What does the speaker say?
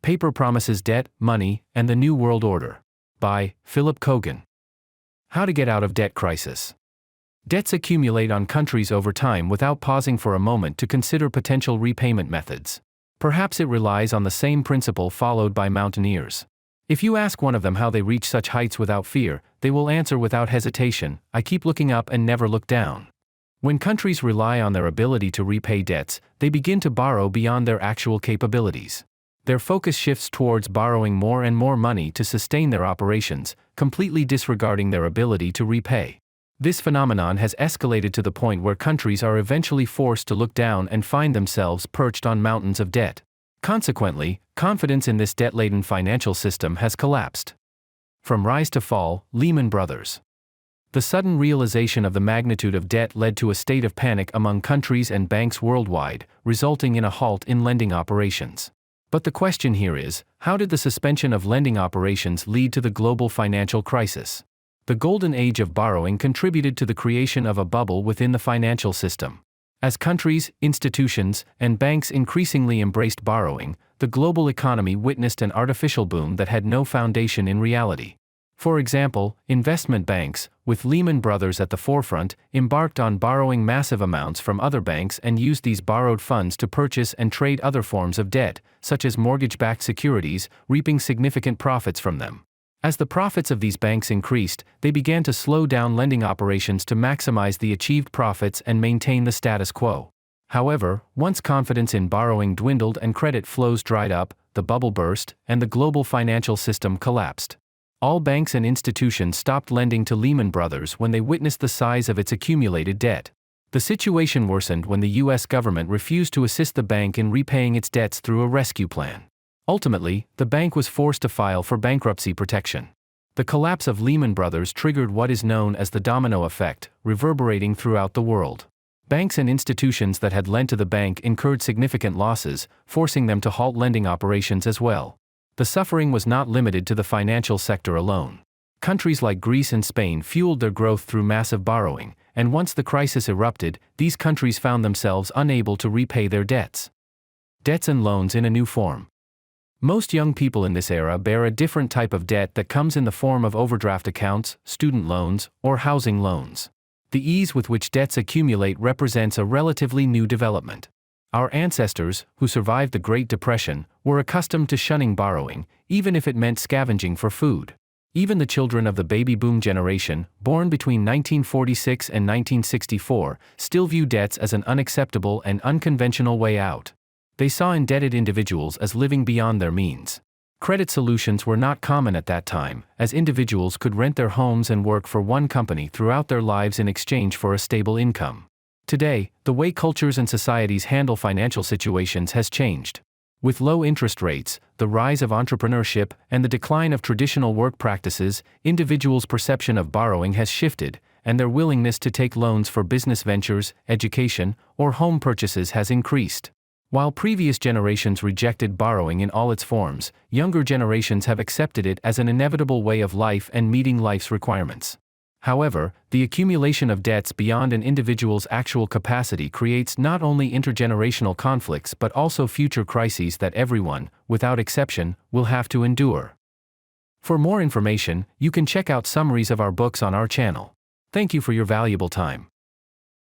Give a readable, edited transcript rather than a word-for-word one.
Paper Promises Debt, Money, and the New World Order. By Philip Coggan. How to get out of debt crisis. Debts accumulate on countries over time without pausing for a moment to consider potential repayment methods. Perhaps it relies on the same principle followed by mountaineers. If you ask one of them how they reach such heights without fear, they will answer without hesitation, "I keep looking up and never look down." When countries rely on their ability to repay debts, they begin to borrow beyond their actual capabilities. Their focus shifts towards borrowing more and more money to sustain their operations, completely disregarding their ability to repay. This phenomenon has escalated to the point where countries are eventually forced to look down and find themselves perched on mountains of debt. Consequently, confidence in this debt-laden financial system has collapsed. From rise to fall, Lehman Brothers. The sudden realization of the magnitude of debt led to a state of panic among countries and banks worldwide, resulting in a halt in lending operations. But the question here is, how did the suspension of lending operations lead to the global financial crisis? The golden age of borrowing contributed to the creation of a bubble within the financial system. As countries, institutions, and banks increasingly embraced borrowing, the global economy witnessed an artificial boom that had no foundation in reality. For example, investment banks, with Lehman Brothers at the forefront, embarked on borrowing massive amounts from other banks and used these borrowed funds to purchase and trade other forms of debt, such as mortgage-backed securities, reaping significant profits from them. As the profits of these banks increased, they began to slow down lending operations to maximize the achieved profits and maintain the status quo. However, once confidence in borrowing dwindled and credit flows dried up, the bubble burst, and the global financial system collapsed. All banks and institutions stopped lending to Lehman Brothers when they witnessed the size of its accumulated debt. The situation worsened when the U.S. government refused to assist the bank in repaying its debts through a rescue plan. Ultimately, the bank was forced to file for bankruptcy protection. The collapse of Lehman Brothers triggered what is known as the domino effect, reverberating throughout the world. Banks and institutions that had lent to the bank incurred significant losses, forcing them to halt lending operations as well. The suffering was not limited to the financial sector alone. Countries like Greece and Spain fueled their growth through massive borrowing, and once the crisis erupted, these countries found themselves unable to repay their debts. Debts and loans in a new form. Most young people in this era bear a different type of debt that comes in the form of overdraft accounts, student loans, or housing loans. The ease with which debts accumulate represents a relatively new development. Our ancestors, who survived the Great Depression, were accustomed to shunning borrowing, even if it meant scavenging for food. Even the children of the baby boom generation, born between 1946 and 1964, still view debts as an unacceptable and unconventional way out. They saw indebted individuals as living beyond their means. Credit solutions were not common at that time, as individuals could rent their homes and work for one company throughout their lives in exchange for a stable income. Today, the way cultures and societies handle financial situations has changed. With low interest rates, the rise of entrepreneurship, and the decline of traditional work practices, individuals' perception of borrowing has shifted, and their willingness to take loans for business ventures, education, or home purchases has increased. While previous generations rejected borrowing in all its forms, younger generations have accepted it as an inevitable way of life and meeting life's requirements. However, the accumulation of debts beyond an individual's actual capacity creates not only intergenerational conflicts but also future crises that everyone, without exception, will have to endure. For more information, you can check out summaries of our books on our channel. Thank you for your valuable time.